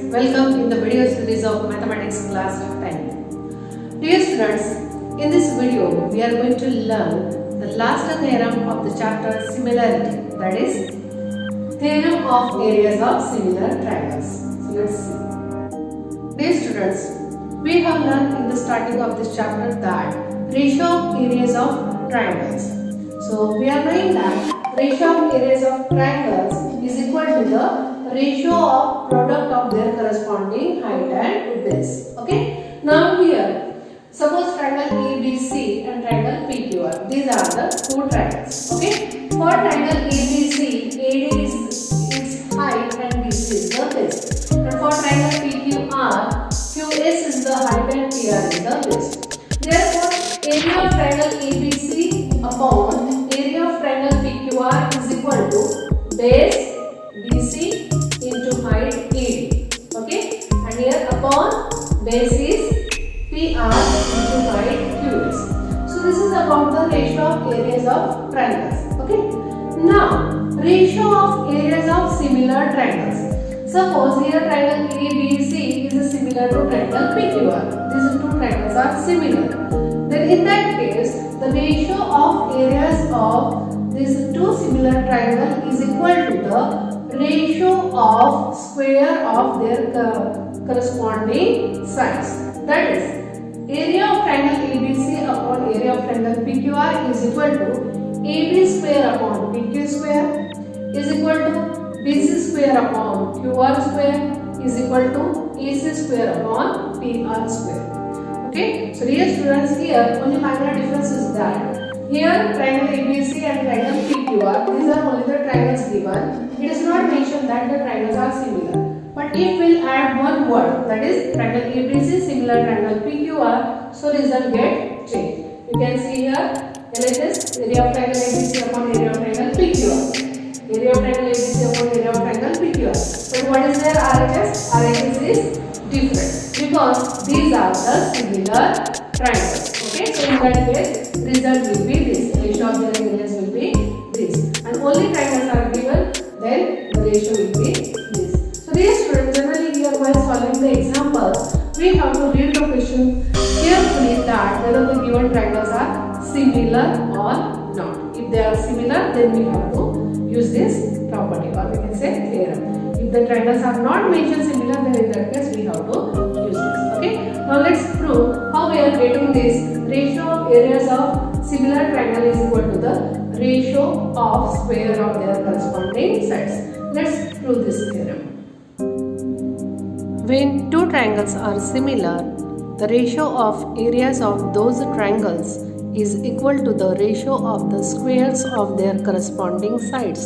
welcome in the video series of Mathematics class 10. Dear students, in this video we are going to learn the last theorem of the chapter similarity, that is theorem of areas of similar triangles. So let's see. Dear students, we have learned in the starting of this chapter that ratio of areas of triangles. So we are knowing that ratio of areas of triangles is equal to the ratio of product of their corresponding height and base. Okay. Now here, suppose triangle ABC and triangle PQR. These are the two triangles. Okay. For triangle ABC, AD is its height and BC is the base. And for triangle PQR, QS is the height and PR is the base. Therefore, area of triangle ABC upon area of triangle PQR is equal to base BC into height AD. Okay, and here upon base is PR into height QS. So this is about the ratio of areas of triangles. Okay, now ratio of areas of similar triangles. Suppose here triangle ABC is similar to triangle PQR. These two triangles are similar. Then in that case, the ratio of areas of these two similar triangles is equal to the ratio of square of their corresponding sides. That is, area of triangle ABC upon area of triangle PQR is equal to AB square upon PQ square is equal to BC square upon QR square is equal to AC square upon PR square. Okay, so dear students, here only minor difference is that here triangle ABC and triangle PQR, these are only the triangles given. It is not mentioned that the triangles are similar. But if we will add one word, that is triangle ABC similar triangle PQR, so result get changed. You can see here, LHS area of triangle ABC upon area of triangle PQR. Area of triangle ABC upon area of triangle PQR. But what is their RHS? RHS is different because these are the similar triangles. Okay, so in that case, result will be this. Ratio of their areas will be this. And only triangles are given, then the ratio will be this. So dear students, generally here while solving the examples, we have to read the question carefully that whether the given triangles are similar or not. If they are similar, then we have to use this property, or we can say theorem. If the triangles are not mentioned similar, then in that case we have to use this. Okay. Now let's prove how we are getting this ratio of areas of similar triangle is equal to the ratio of square of their corresponding sides. Let's prove this theorem. When two triangles are similar, the ratio of areas of those triangles is equal to the ratio of the squares of their corresponding sides.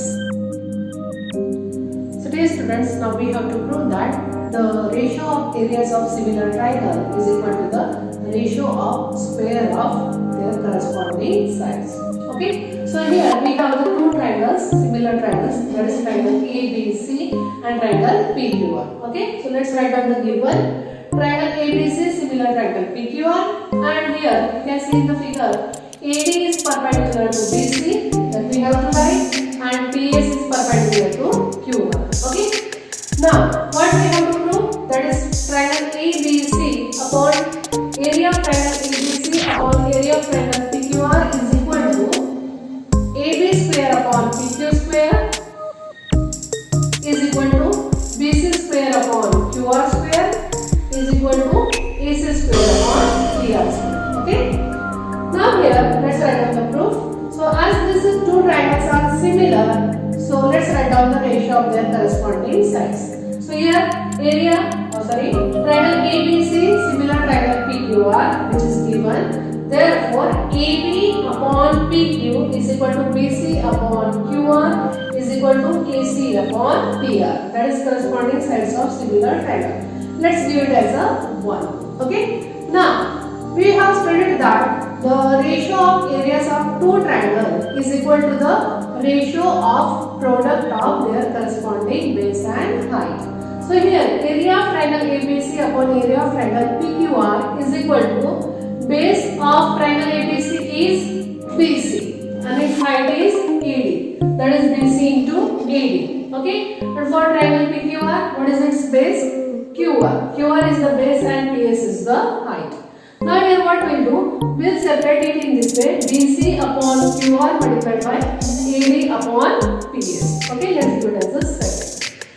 So dear students, now we have to prove that the ratio of areas of similar triangle is equal to the ratio of square of their corresponding sides. Okay, so here we have the two triangles, similar triangles, that is triangle ABC and triangle PQR. Okay, so let's write down the given. Triangle ABC similar triangle PQR, and here you can see in the figure AD is perpendicular to BC, that we have to write, and PS is perpendicular to QR. Okay. Now what we have to prove, that is triangle ABC upon area of triangle ABC upon area of triangle PQR is equal to AB square upon PQ square is equal to BC square upon QR square is equal to AC square upon PR square. Okay. Now here let's write down the proof. So as these two triangles are similar, so let's write down the ratio of their corresponding sides. So here triangle ABC similar triangle PQR, which is given. Therefore AB upon PQ is equal to BC upon QR is equal to AC upon PR. That is corresponding sides of similar triangle. Let's give it as a 1. Okay. Now we have studied that the ratio of areas of two triangles is equal to the ratio of product of their corresponding base and height. So here area of triangle ABC upon area of triangle PQR is equal to base of triangle ABC is BC and its height is AD. That is BC into AD. Okay. And for triangle PQR, what is its base? QR. QR is the base and PS is the height. Now here what we'll do, we'll separate it in this way, BC upon QR multiplied by AD upon PS. Okay, let's do it as a second.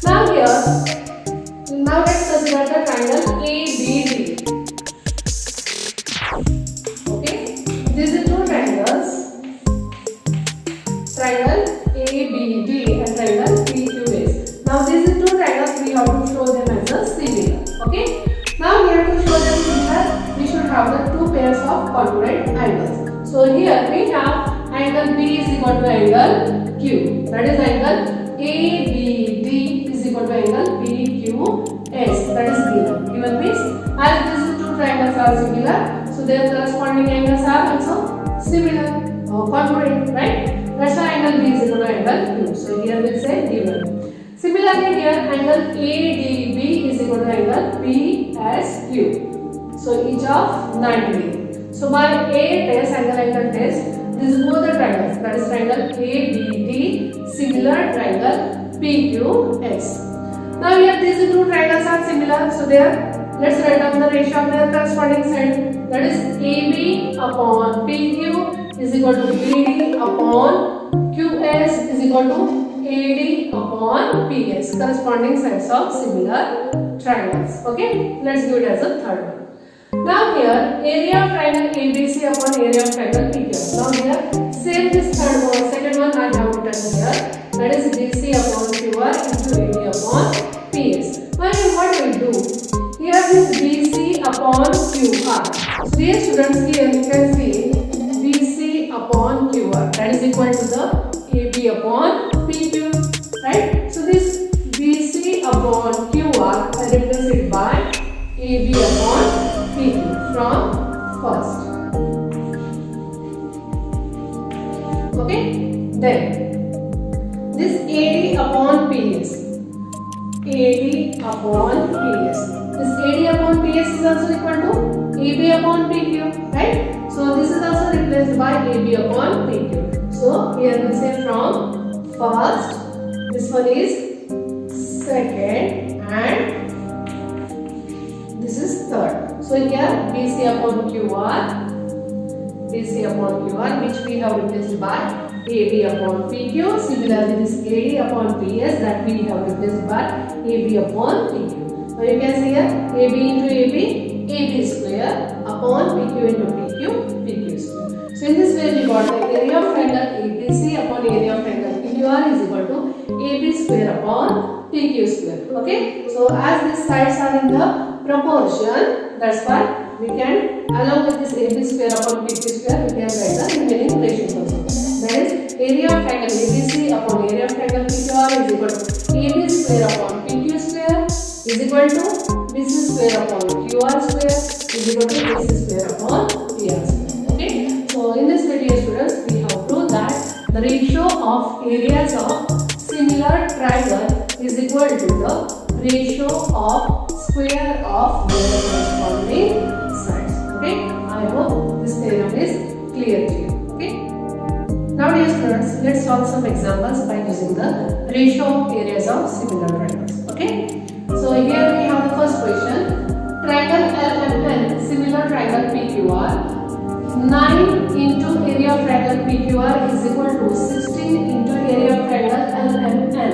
Now here, now let's consider the triangle ABD. Okay, these are two triangles, triangle ABD and triangle PQS. Now these are two triangles, we have to show them as a similar. Okay, now we have to show them similar, we should have the two pairs of congruent angles. So here we have angle B is equal to angle Q, that is angle ABD is equal to angle PQS, that is given. Given means as these two triangles are similar, so their corresponding angles are also similar or congruent, right? That's why angle B is equal to angle Q. So here we'll say given. Similarly here angle ADB is equal to angle PSQ. So each of 90 degrees. So by A test, angle test, this is both the triangles, that is triangle ABD, similar triangle PQS. Now here these two triangles are similar, so there let's write down the ratio of their corresponding side, that is AB upon PQ is equal to BD upon QS is equal to AD upon PS, corresponding sides of similar triangles. Okay, let's do it as a third one. Now here area of triangle ABC upon area of triangle PQ. Now here same this third one, second one I have written here, that is BC upon QR into AD upon PS. Now here what we do, here is BC upon QR. So dear students, here you can see BC upon QR, that is equal to the AB upon PQ, right? So this BC upon QR I replace it by AB upon PQ from first. Okay, then this AD upon PS, AD upon PS. This AD upon PS is also equal to AB upon PQ, right? So this is also replaced by AB upon PQ. So here we say from first, this one is second and this is third. So here BC upon QR, BC upon QR which we have replaced by AB upon PQ. Similarly this AD upon PS that we have replaced by AB upon PQ. Now you can see here AB into AB, AB square upon PQ into PQ, PQ square. So in this way we got the area of triangle ABC upon area of triangle PQR is equal to AB square upon PQ square. Okay, so as these sides are in the proportion, that's why we can, along with this AB square upon PQ square, we can write the remaining ratios also. That is area of triangle ABC upon area of triangle PQR is equal to AB square upon PQ square is equal to BC square upon QR square is equal to BC square upon PR square. Okay, so in this video students we have proved that the ratio of areas of similar triangle is equal to the ratio of square of their corresponding sides. Okay, I hope this theorem is clear to you. Okay, now dear students, let's solve some examples by using the ratio of areas of similar triangles. Okay, so here we have the first question. Triangle LMN, similar triangle PQR. 9 into area of triangle PQR is equal to 16 into area of triangle LMN.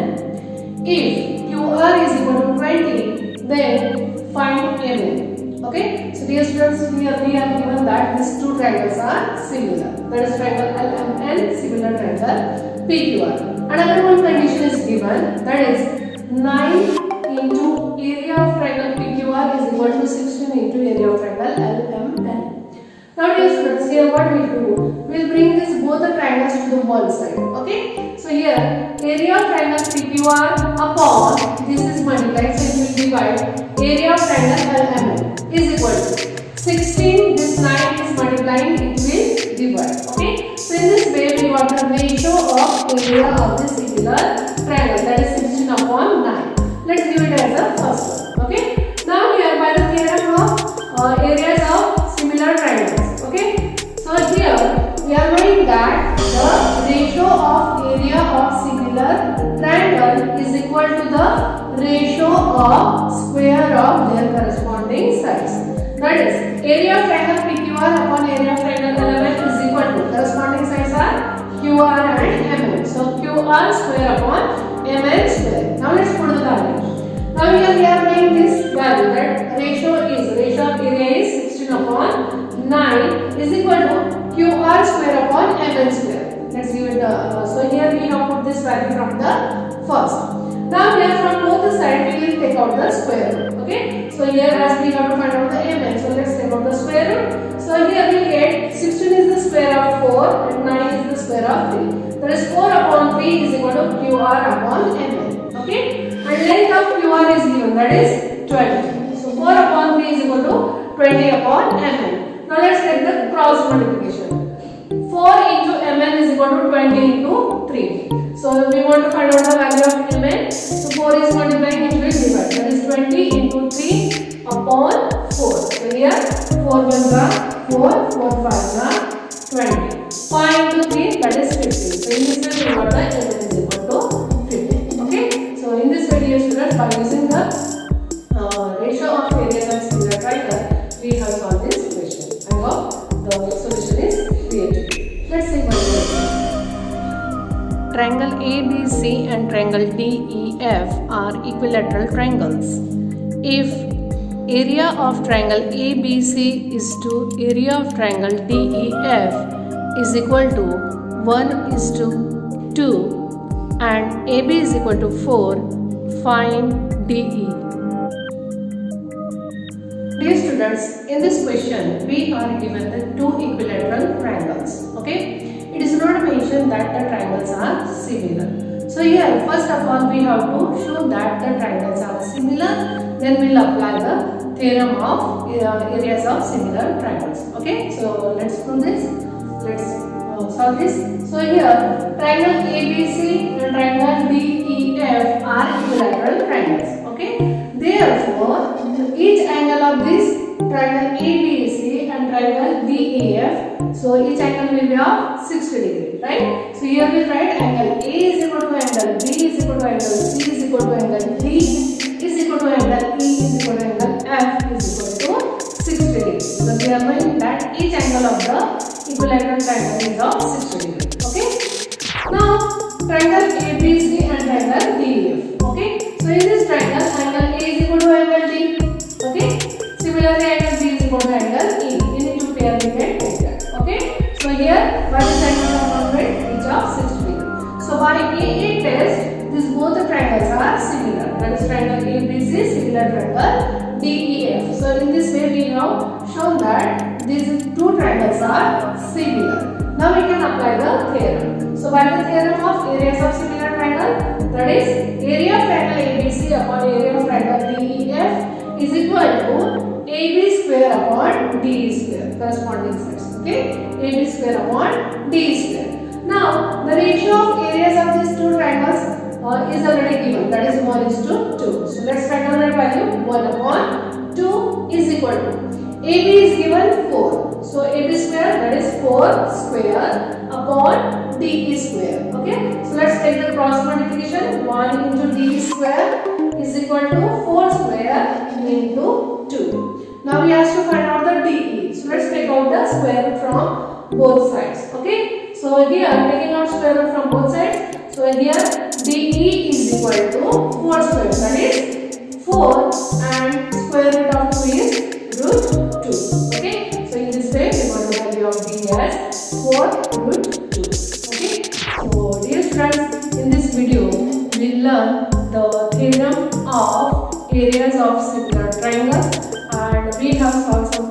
If QR is equal to 20, then find MN. Okay, so dear students, here we are given that these two triangles are similar. That is triangle LMN, similar triangle PQR. Another one condition is given, that is 9 into area of triangle PQR is equal to 16 into area of triangle LMN. Now dear students, here what we do, we will bring this both the triangles to the one side. Okay, so here area of triangle PQR upon this is multiplied, so it will divide area of triangle LMN is equal to 16, this 9 is multiplying, it will divide. Okay, so in this way we got the ratio of area of this singular triangle, that is 16 upon 9. Let's give it as a first one. Okay, now here by the theorem of areas of similar triangles. Okay, so here we are knowing that the ratio of area of similar similar triangle is equal to the ratio of square of their corresponding sides. That is, area of triangle PQR upon area of triangle LMN is equal to, corresponding sides are QR and MN. So QR square upon MN square. Now let's put the value. Now here we are knowing this value, that ratio of area is 16 upon 9 is equal to QR square upon MN square. Let's give it so here we have put this value from the first. Now here from both the sides we will take out the square root. Okay. So here as we have to find out the MN, so let's take out the square root. So here we get 16 is the square of 4 and 9 is the square of 3. That is 4 upon 3 is equal to QR upon MN. Okay. And length of QR is given, that is 20. So 4 upon 3 is equal to 20 upon MN. Now let's take the cross multiplication. 4 into Mn is equal to 20 into 3. So we want to find out the value of Mn. So 4 is multiplying into its divide. That is 20 into 3 upon 4. So here 4 ones are 4, 4 5s are 20. 5 into 3, that is 50. So in this way we got the Mn is equal to 50. Okay. So in this way, dear students, by using the ratio of areas of similar triangle, we have solved this question. I hope the solution is created. Let's see what it is. Triangle ABC and triangle DEF are equilateral triangles. If area of triangle ABC is to area of triangle DEF is equal to 1:2 and AB is equal to 4, find DE. Dear students, in this question we are given the two equilateral triangles. Okay, it is not mentioned that the triangles are similar. So here first of all we have to show that the triangles are similar. Then we will apply the theorem of areas of similar triangles. Okay, so let's do this. Let's solve this. So here triangle ABC and triangle DEF are equilateral triangles. Okay, therefore each angle of this triangle ABC and triangle DEF, so each angle will be of 60 degree, right? So here we write angle A is equal to angle B is equal to angle C is equal to angle D is equal to angle E is equal to angle F is equal to 60 degree. So we are knowing that each angle of the equilateral triangle is of 60 degree. Okay. Now triangle ABC and triangle DEF. Okay. So in this triangle, angle A is equal to angle D. Okay. Similarly, angle B is equal to angle E. We need to pair them together. Okay. So here, by this angle of 100, each of 60 degree. So by AA test, these both the triangles are similar. That is triangle ABC similar triangle DEF. So in this way, we have shown that these two triangles are similar. Now we can apply the theorem. So by the theorem of areas of similar triangle, that is area of triangle ABC upon area of triangle DEF is equal to AB square upon DE square, corresponding sides. Okay, AB square upon DE square. Now the ratio of areas of these two triangles is already given, that is 1:2. So let's write down that value. 1/2 is equal to AB is given 4. So AB square, that is 4 square upon DE square. Okay. So let's take the cross multiplication. 1 into DE square is equal to 4 square into 2. Now we have to find out the DE. So let's take out the square root from both sides. Okay. So here taking out square root from both sides. So here DE is equal to 4 square. That is 4 and square root of 2 is root 2. Okay. So in this way we got the value of DE as 4 root 2. Okay. So dear students, in this video we learn the theorem of areas of similar triangles and we have solved some